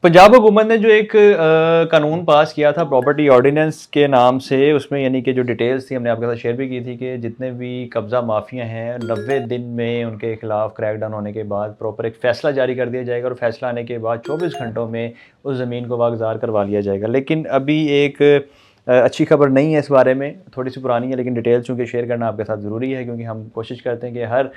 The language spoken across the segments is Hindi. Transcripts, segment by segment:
पंजाब हुकूमत ने जो एक कानून पास किया था प्रॉपर्टी ऑर्डिनेंस के नाम से, उसमें यानी कि जो डिटेल्स थी हमने आपके साथ शेयर भी की थी कि जितने भी कब्ज़ा माफिया हैं 90 दिन में उनके खिलाफ क्रैकडाउन होने के बाद प्रॉपर एक फ़ैसला जारी कर दिया जाएगा और फैसला आने के बाद 24 घंटों में उस ज़मीन को वागज़ार करवा लिया जाएगा। लेकिन अभी एक अच्छी खबर नहीं है इस बारे में, थोड़ी सी पुरानी है, लेकिन डिटेल चूँकि शेयर करना आपके साथ ज़रूरी है क्योंकि हम कोशिश करते हैं कि हर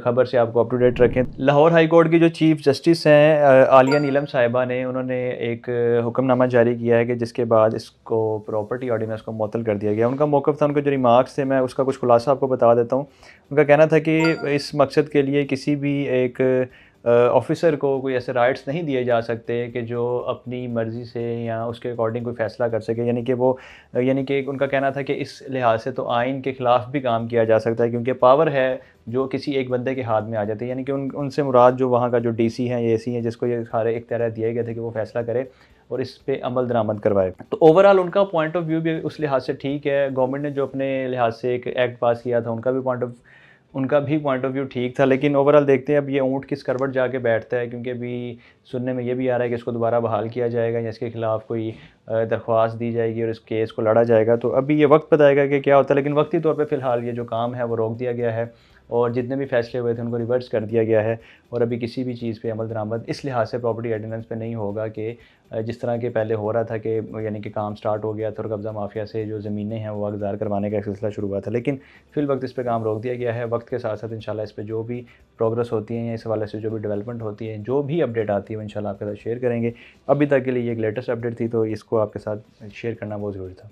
खबर से आपको अप टू डेट रखें। लाहौर हाई कोर्ट की जो चीफ़ जस्टिस हैं आलिया नीलम साहिबा ने, उन्होंने एक हुक्मनामा जारी किया है कि जिसके बाद इसको प्रॉपर्टी ऑर्डिनेंस को मुअत्तल कर दिया गया। उनका मौक़िफ़ था, उनके जो रिमार्क्स थे, मैं उसका कुछ खुलासा आपको बता देता हूँ। उनका कहना था कि इस मकसद के लिए किसी भी एक ऑफ़िसर को कोई ऐसे राइट्स नहीं दिए जा सकते कि जो अपनी मर्ज़ी से या उसके अकॉर्डिंग कोई फ़ैसला कर सके। यानी कि वो यानी कि उनका कहना था कि इस लिहाज से तो आइन के ख़िलाफ़ भी काम किया जा सकता है क्योंकि पावर है जो किसी एक बंदे के हाथ में आ जाती है। यानी कि उनसे मुराद जो वहाँ का जो डीसी हैं या एसी हैं जिसको ये सारे इख्तियारात दिए गए थे कि वो फ़ैसला करे और इस पे अमल दरामद करवाए। तो ओवरऑल उनका पॉइंट ऑफ व्यू भी उस लिहाज से ठीक है। गवर्नमेंट ने जो अपने लिहाज से एक एक्ट पास किया था उनका भी पॉइंट ऑफ व्यू ठीक था। लेकिन ओवरऑल देखते हैं अब ये ऊँट किस करवट जाके बैठता है, क्योंकि अभी सुनने में ये भी आ रहा है कि इसको दोबारा बहाल किया जाएगा या इसके खिलाफ़ कोई दरख्वास्त दी जाएगी और इस केस को लड़ा जाएगा। तो अभी ये वक्त बताएगा कि क्या होता है, लेकिन वक्ती तौर पे फ़िलहाल ये जो काम है वो रोक दिया गया है और जितने भी फ़ैसले हुए थे उनको रिवर्स कर दिया गया है और अभी किसी भी चीज़ पे अमल दरामद इस लिहाज से प्रॉपर्टी ऑर्डिनेंस पे नहीं होगा कि जिस तरह के पहले हो रहा था कि यानी कि काम स्टार्ट हो गया था और कब्ज़ा माफिया से जो ज़मीनें हैं वो वागज़ार करवाने का एक सिलसिला शुरू हुआ था। लेकिन फ़िलवक्त इस पे काम रोक दिया गया है। वक्त के साथ साथ इंशाल्लाह इस पे जो भी प्रोग्रेस होती है या इस हवाले से जो भी डेवलपमेंट होती है, जो भी अपडेट आती है वो इंशाल्लाह आपके साथ शेयर करेंगे। अभी तक के लिए ये एक लेटेस्ट अपडेट थी, तो इसको आपके साथ शेयर करना बहुत ज़रूरी था।